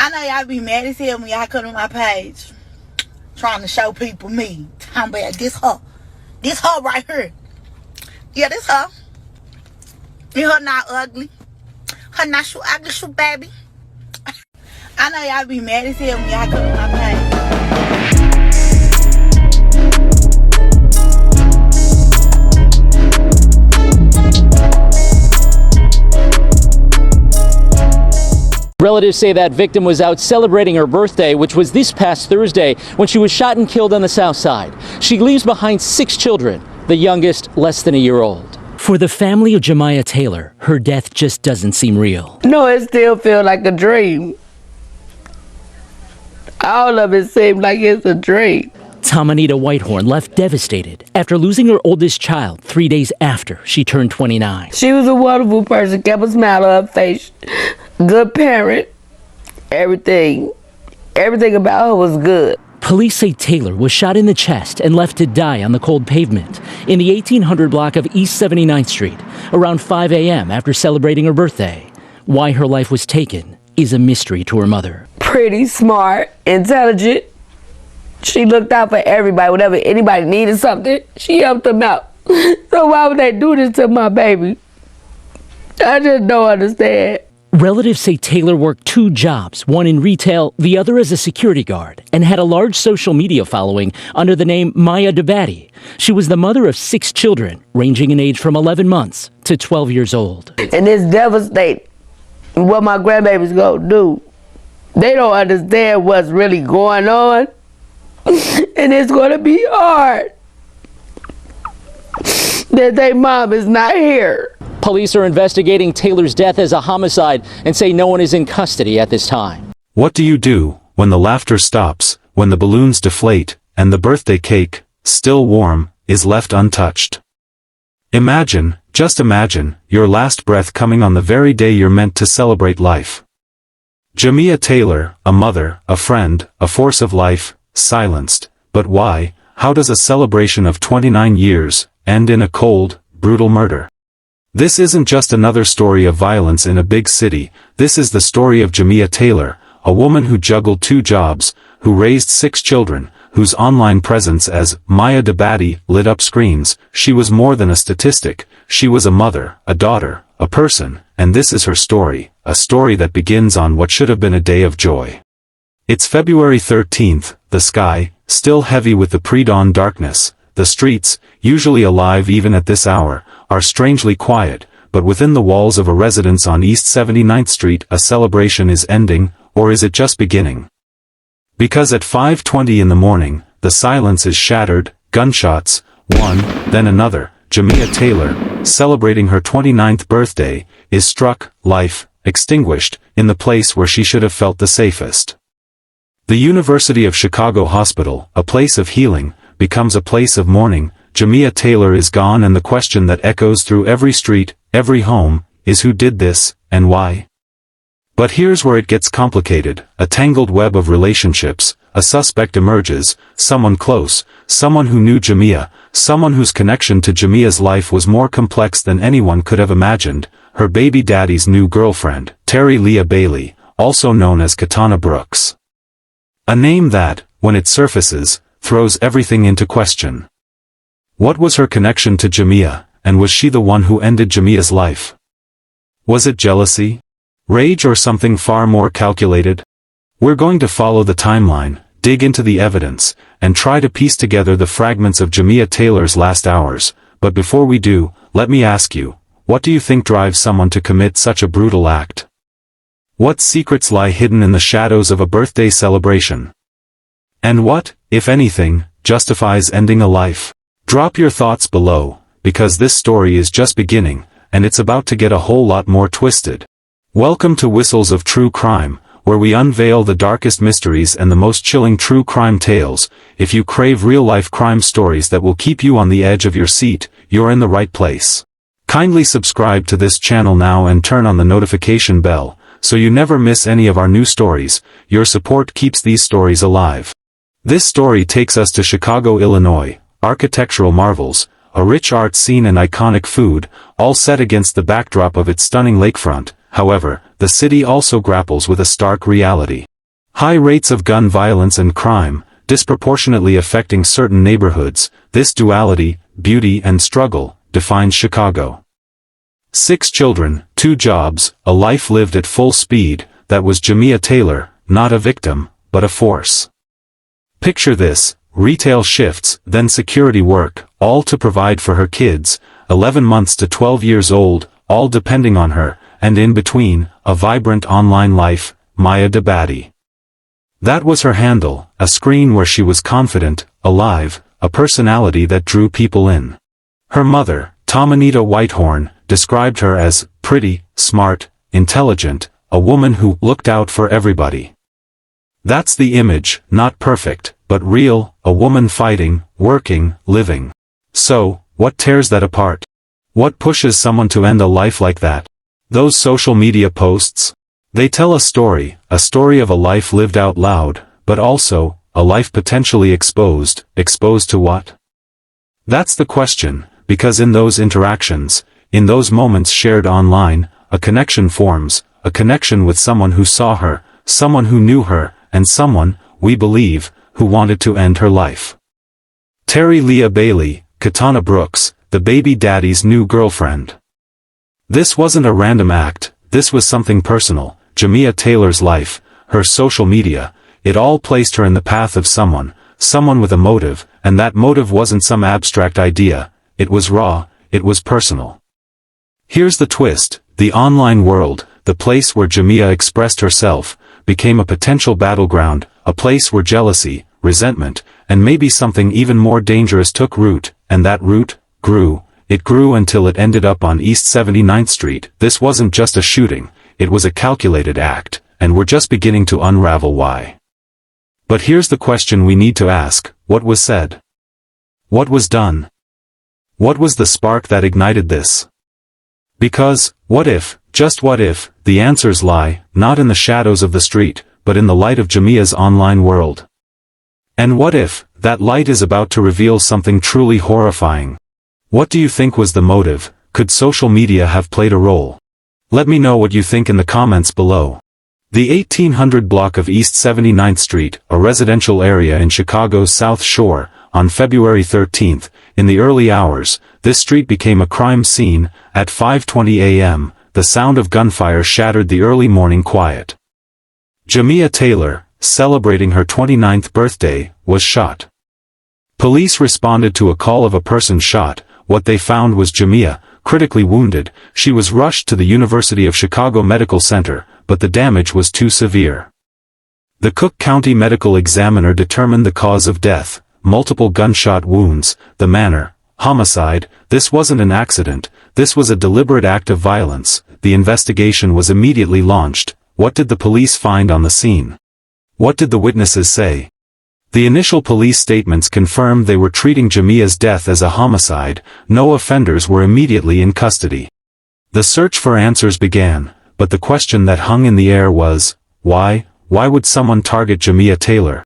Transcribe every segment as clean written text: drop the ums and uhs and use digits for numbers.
I know y'all be mad as hell when y'all come to my page trying to show people me. Talking about this her. This her right here. Yeah, this her. And her not ugly. Her not so ugly, so baby. I know y'all be mad as hell when y'all come to my page. Relatives say that victim was out celebrating her birthday, which was this past Thursday, when she was shot and killed on the south side. She leaves behind 6 children, the youngest less than a year old. For the family of Jamia Taylor, her death just doesn't seem real. No, it still feels like a dream. All of it seems like it's a dream. Tamanita Whitehorn left devastated after losing her oldest child 3 days after she turned 29. She was a wonderful person, kept a smile on her face, good parent, everything about her was good. Police say Taylor was shot in the chest and left to die on the cold pavement in the 1800 block of East 79th Street around 5 a.m. after celebrating her birthday. Why her life was taken is a mystery to her mother. Pretty, smart, intelligent. She looked out for everybody. Whenever anybody needed something, she helped them out. So why would they do this to my baby? I just don't understand. Relatives say Taylor worked 2 jobs, one in retail, the other as a security guard, and had a large social media following under the name BADDIE. She was the mother of 6 children, ranging in age from 11 months to 12 years old. And it's devastating what my grandbabies gonna do. They don't understand what's really going on. And it's gonna be hard that their mom is not here. Police are investigating Taylor's death as a homicide and say no one is in custody at this time. What do you do when the laughter stops, when the balloons deflate, and the birthday cake, still warm, is left untouched? Imagine, just imagine, your last breath coming on the very day you're meant to celebrate life. Jamia Taylor, a mother, a friend, a force of life, silenced. But why? How does a celebration of 29 years end in a cold, brutal murder? This isn't just another story of violence in a big city. This is the story of Jamia Taylor, a woman who juggled 2 jobs, who raised 6 children, whose online presence as BADDIE lit up screens. She was more than a statistic. She was a mother, a daughter, a person, and this is her story, a story that begins on what should have been a day of joy. It's February 13th, the sky, still heavy with the pre-dawn darkness. The streets, usually alive even at this hour, are strangely quiet, but within the walls of a residence on East 79th Street a celebration is ending, or is it just beginning? Because at 5:20 in the morning, the silence is shattered, gunshots, one, then another. Jamia Taylor, celebrating her 29th birthday, is struck, life, extinguished, in the place where she should have felt the safest. The University of Chicago Hospital, a place of healing, becomes a place of mourning. Jamia Taylor is gone, and the question that echoes through every street, every home, is who did this, and why? But here's where it gets complicated. A tangled web of relationships, a suspect emerges, someone close, someone who knew Jamia, someone whose connection to Jamia's life was more complex than anyone could have imagined, her baby daddy's new girlfriend, Lea Bailey, also known as Katana Brooks. A name that, when it surfaces, throws everything into question. What was her connection to Jamia, and was she the one who ended Jamia's life? Was it jealousy? Rage, or something far more calculated? We're going to follow the timeline, dig into the evidence, and try to piece together the fragments of Jamia Taylor's last hours. But before we do, let me ask you, what do you think drives someone to commit such a brutal act? What secrets lie hidden in the shadows of a birthday celebration? And what, if anything, justifies ending a life? Drop your thoughts below, because this story is just beginning, and it's about to get a whole lot more twisted. Welcome to Whistles of True Crime, where we unveil the darkest mysteries and the most chilling true crime tales. If you crave real-life crime stories that will keep you on the edge of your seat, you're in the right place. Kindly subscribe to this channel now and turn on the notification bell, so you never miss any of our new stories. Your support keeps these stories alive. This story takes us to Chicago, Illinois. Architectural marvels, a rich art scene, and iconic food, all set against the backdrop of its stunning lakefront. However, the city also grapples with a stark reality. High rates of gun violence and crime, disproportionately affecting certain neighborhoods, this duality, beauty and struggle, defines Chicago. 6 children, 2 jobs, a life lived at full speed, that was Jamia Taylor, not a victim, but a force. Picture this, retail shifts, then security work, all to provide for her kids, 11 months to 12 years old, all depending on her, and in between, a vibrant online life, Maya de BADDIE. That was her handle, a screen where she was confident, alive, a personality that drew people in. Her mother, Tomanita Whitehorn, described her as pretty, smart, intelligent, a woman who looked out for everybody. That's the image, not perfect, but real, a woman fighting, working, living. So, what tears that apart? What pushes someone to end a life like that? Those social media posts? They tell a story of a life lived out loud, but also, a life potentially exposed to what? That's the question, because in those interactions, in those moments shared online, a connection forms, a connection with someone who saw her, someone who knew her, and someone, we believe, who wanted to end her life. Lea Bailey, Katana Brooks, the baby daddy's new girlfriend. This wasn't a random act, this was something personal. Jamia Taylor's life, her social media, it all placed her in the path of someone with a motive, and that motive wasn't some abstract idea, it was raw, it was personal. Here's the twist, the online world, the place where Jamia expressed herself, became a potential battleground, a place where jealousy, resentment, and maybe something even more dangerous took root, and that root grew. It grew until it ended up on East 79th Street. This wasn't just a shooting, it was a calculated act, and we're just beginning to unravel why. But here's the question we need to ask, what was said? What was done? What was the spark that ignited this? Because, what if, just what if, the answers lie, not in the shadows of the street, but in the light of Jamia's online world? And what if, that light is about to reveal something truly horrifying? What do you think was the motive? Could social media have played a role? Let me know what you think in the comments below. The 1800 block of East 79th Street, a residential area in Chicago's South Shore, on February 13th, in the early hours, this street became a crime scene. At 5:20 a.m., the sound of gunfire shattered the early morning quiet. Jamia Taylor, celebrating her 29th birthday, was shot. Police responded to a call of a person shot. What they found was Jamia, critically wounded. She was rushed to the University of Chicago Medical Center, but the damage was too severe. The Cook County Medical Examiner determined the cause of death, multiple gunshot wounds, the manner, homicide. This wasn't an accident, this was a deliberate act of violence. The investigation was immediately launched. What did the police find on the scene? What did the witnesses say? The initial police statements confirmed they were treating Jamia's death as a homicide. No offenders were immediately in custody. The search for answers began, but the question that hung in the air was, why? Why would someone target Jamia Taylor?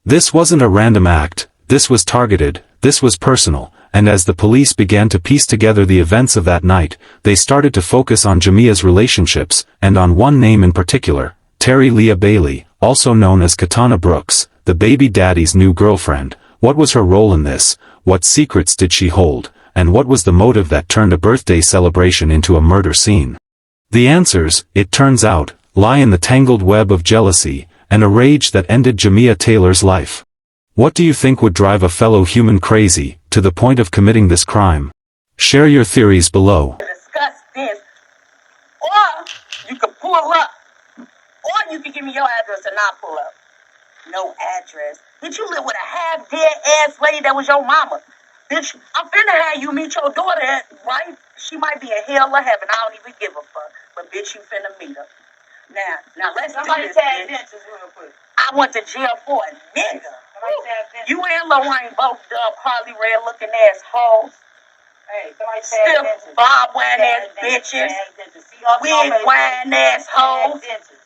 This wasn't a random act, this was targeted, this was personal, and as the police began to piece together the events of that night, they started to focus on Jamia's relationships, and on one name in particular, Lea Bailey, also known as Katana Brooks, the baby daddy's new girlfriend. What was her role in this? What secrets did she hold? And what was the motive that turned a birthday celebration into a murder scene? The answers, it turns out, lie in the tangled web of jealousy, and a rage that ended Jamia Taylor's life. What do you think would drive a fellow human crazy, to the point of committing this crime? Share your theories below. Discuss this, or you can pull up, or you can give me your address and I'll pull up. No address. Bitch, you live with a half-dead ass lady that was your mama. Bitch, I'm finna have you meet your daughter, right? She might be in hell or heaven. I don't even give a fuck. But bitch, you finna meet her. Now let's Somebody do this, tag bitch. Vinces real quick. I went to jail for a nigga. Somebody tag Vinces. You and Lorraine both dumb, Harley red looking ass hoes. Hey, somebody tag Stiff Vinces. bob wearing Tag ass Vinces. bitches. Tag Vinces. See all Wig y'all wearing ass hoes. Tag Vinces.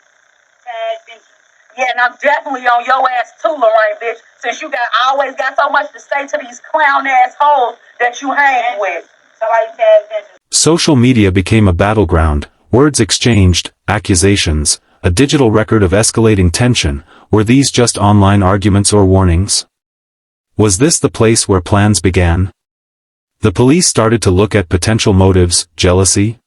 Tag Vinces. Yeah, and I'm definitely on your ass too, Lorraine, bitch. Since you always got so much to say to these clown ass hoes that you hang with. Somebody tag Vinces. Social media became a battleground, words exchanged, accusations, a a digital record of escalating tension? Were these just online arguments or warnings? Was this the place where plans began? The police started to look at potential motives: jealousy,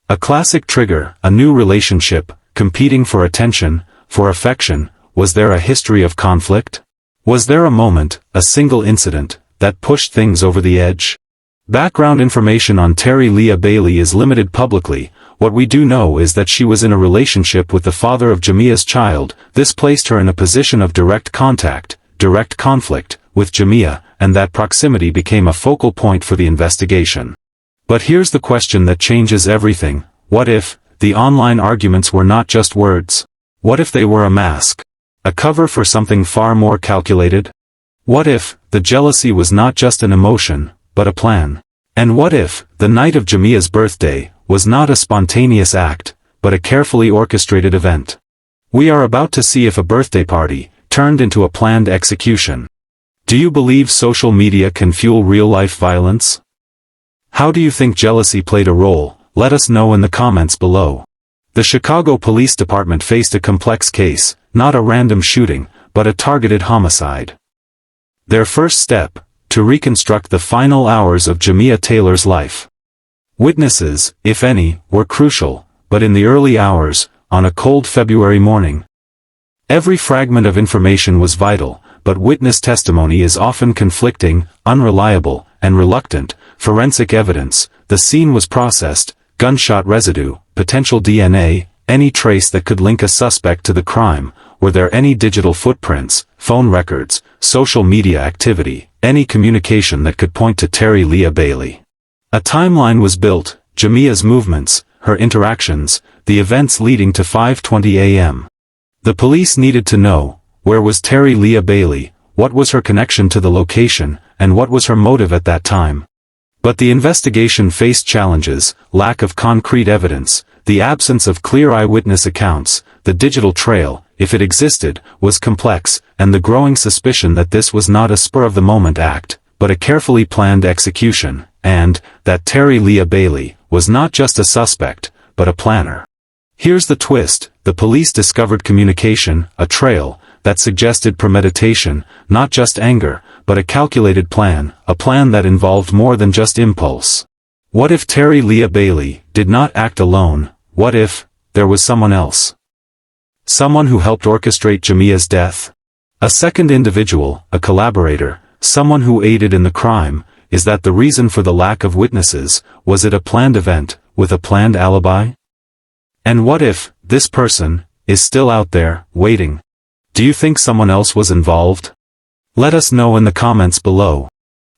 a classic trigger, a new relationship, competing for attention, for affection. Was there a history of conflict? Was there a moment, a single incident, that pushed things over the edge? Background information on Terry Lea Bailey is limited publicly. What we do know is that she was in a relationship with the father of Jamia's child. This placed her in a position of direct contact, direct conflict, with Jamia, and that proximity became a focal point for the investigation. But here's the question that changes everything. What if the online arguments were not just words? What if they were a mask? A cover for something far more calculated? What if the jealousy was not just an emotion, but a plan? And what if the night of Jamia's birthday was not a spontaneous act, but a carefully orchestrated event? We are about to see if a birthday party turned into a planned execution. Do you believe social media can fuel real-life violence? How do you think jealousy played a role? Let us know in the comments below. The Chicago Police Department faced a complex case, not a random shooting, but a targeted homicide. Their first step, to reconstruct the final hours of Jamia Taylor's life. Witnesses, if any, were crucial, but in the early hours, on a cold February morning. Every fragment of information was vital, but witness testimony is often conflicting, unreliable, and reluctant. Forensic evidence, the scene was processed, gunshot residue, potential DNA, any trace that could link a suspect to the crime. Were there any digital footprints, phone records, social media activity, any communication that could point to Terry Lea Bailey? A timeline was built, Jamia's movements, her interactions, the events leading to 5:20 a.m. The police needed to know, where was Terry Lea Bailey, what was her connection to the location, and what was her motive at that time? But the investigation faced challenges: lack of concrete evidence, the absence of clear eyewitness accounts, the digital trail, if it existed, was complex, and the growing suspicion that this was not a spur-of-the-moment act, but a carefully planned execution, and that Terry Lea Bailey was not just a suspect, but a planner. Here's the twist: the police discovered communication, a trail, that suggested premeditation, not just anger, but a calculated plan, a plan that involved more than just impulse. What if Terry Lea Bailey did not act alone? What if there was someone else? Someone who helped orchestrate Jamia's death? A second individual, a collaborator, someone who aided in the crime? Is that the reason for the lack of witnesses? Was it a planned event, with a planned alibi? And what if this person is still out there, waiting? Do you think someone else was involved? Let us know in the comments below.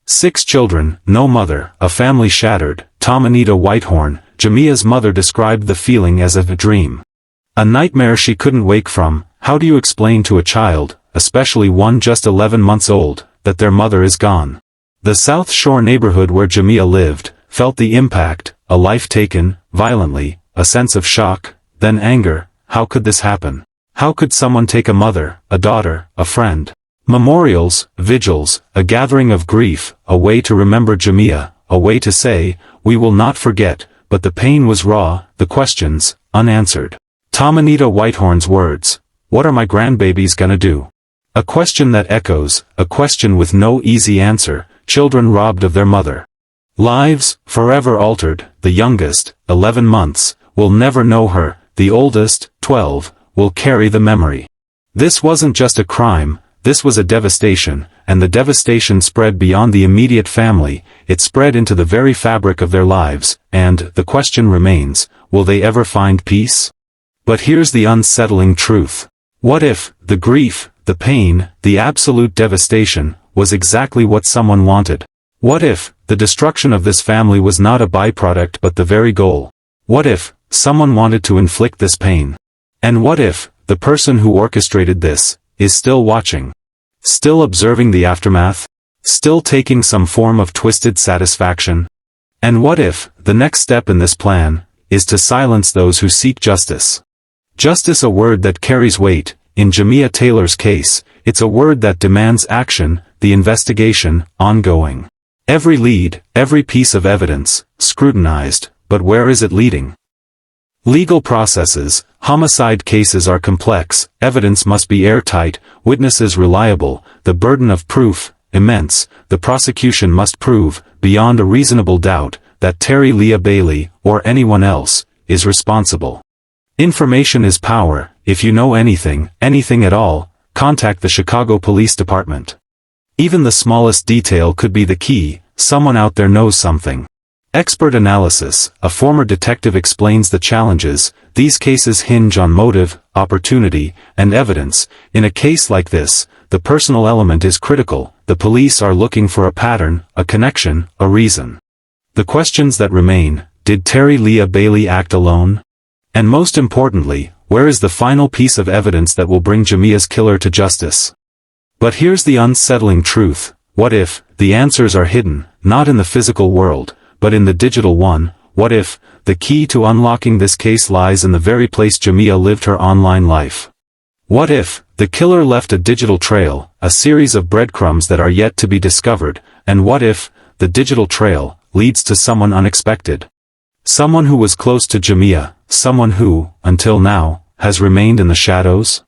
6 children, no mother, a family shattered. Tamanita Whitehorn, Jamia's mother, described the feeling as a dream. A nightmare she couldn't wake from. How do you explain to a child, especially one just 11 months old, that their mother is gone? The South Shore neighborhood where Jamia lived felt the impact, a life taken, violently, a sense of shock, then anger. How could this happen? How could someone take a mother, a daughter, a friend? Memorials, vigils, a gathering of grief, a way to remember Jamia, a way to say, we will not forget, but the pain was raw, the questions, unanswered. Tamanita Whitehorn's words, what are my grandbabies gonna do? A question that echoes, a question with no easy answer. Children robbed of their mother. Lives, forever altered. The youngest, 11 months, will never know her. The oldest, 12, will carry the memory. This wasn't just a crime, this was a devastation, and the devastation spread beyond the immediate family. It spread into the very fabric of their lives, and the question remains, will they ever find peace? But here's the unsettling truth. What if the grief, the pain, the absolute devastation, was exactly what someone wanted? What if the destruction of this family was not a byproduct but the very goal? What if someone wanted to inflict this pain? And what if the person who orchestrated this is still watching? Still observing the aftermath? Still taking some form of twisted satisfaction? And what if the next step in this plan is to silence those who seek justice? Justice, a word that carries weight. In Jamia Taylor's case, it's a word that demands action, the investigation, ongoing. Every lead, every piece of evidence, scrutinized, but where is it leading? Legal processes, Homicide cases are complex, evidence must be airtight, witnesses reliable, the burden of proof, immense. The prosecution must prove, beyond a reasonable doubt, that Lea Bailey, or anyone else, is responsible. Information is power. If you know anything at all, contact the Chicago Police Department. Even the smallest detail could be the key. Someone out there knows something. Expert analysis. A former detective explains the challenges. These cases hinge on motive, opportunity, and evidence. In a case like this, the personal element is critical. The police are looking for a pattern, a connection, a reason. The questions that remain: did Lea Bailey act alone? And most importantly, where is the final piece of evidence that will bring Jamia's killer to justice? But here's the unsettling truth. What if the answers are hidden, not in the physical world, but in the digital one? What if the key to unlocking this case lies in the very place Jamia lived her online life? What if the killer left a digital trail, a series of breadcrumbs that are yet to be discovered? And what if the digital trail leads to someone unexpected? Someone who was close to Jamia, someone who, until now, has remained in the shadows?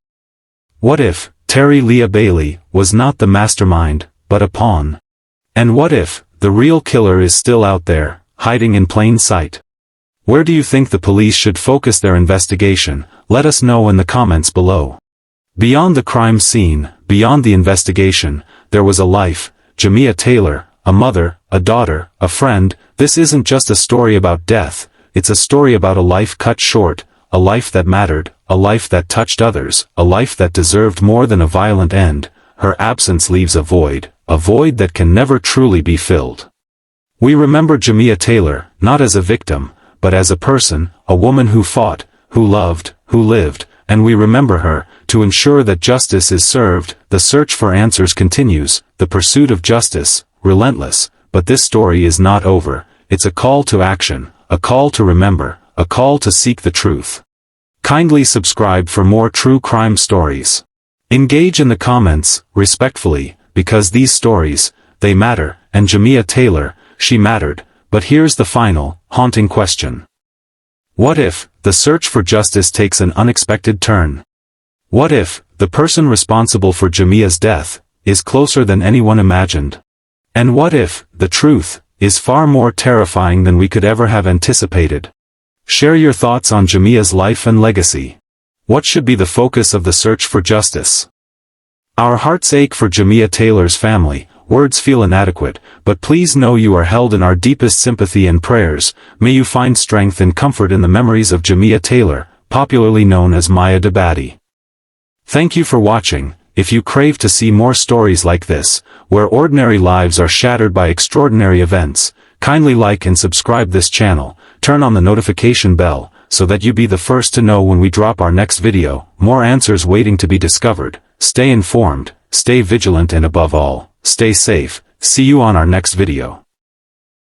What if Lea Bailey was not the mastermind, but a pawn? And what if the real killer is still out there, hiding in plain sight? Where do you think the police should focus their investigation? Let us know in the comments below. Beyond the crime scene, beyond the investigation, there was a life. Jamia Taylor, a mother, a daughter, a friend. This isn't just a story about death, it's a story about a life cut short, a life that mattered, a life that touched others, a life that deserved more than a violent end. Her absence leaves a void that can never truly be filled. We remember Jamia Taylor, not as a victim, but as a person, a woman who fought, who loved, who lived, and we remember her, to ensure that justice is served. The search for answers continues, the pursuit of justice, relentless, but this story is not over. It's a call to action, a call to remember, a call to seek the truth. Kindly subscribe for more true crime stories. Engage in the comments, respectfully, because these stories, they matter, and Jamia Taylor, she mattered. But here's the final, haunting question. What if the search for justice takes an unexpected turn? What if the person responsible for Jamia's death is closer than anyone imagined? And what if the truth is far more terrifying than we could ever have anticipated? Share your thoughts on Jamia's life and legacy. What should be the focus of the search for justice? Our hearts ache for Jamia Taylor's family. Words feel inadequate, but please know you are held in our deepest sympathy and prayers. May you find strength and comfort in the memories of Jamia Taylor, popularly known as Maya the BADDIE. Thank you for watching. If you crave to see more stories like this, where ordinary lives are shattered by extraordinary events, kindly like and subscribe this channel, turn on the notification bell, so that you be the first to know when we drop our next video. More answers waiting to be discovered. Stay informed, stay vigilant, and above all, stay safe. See you on our next video.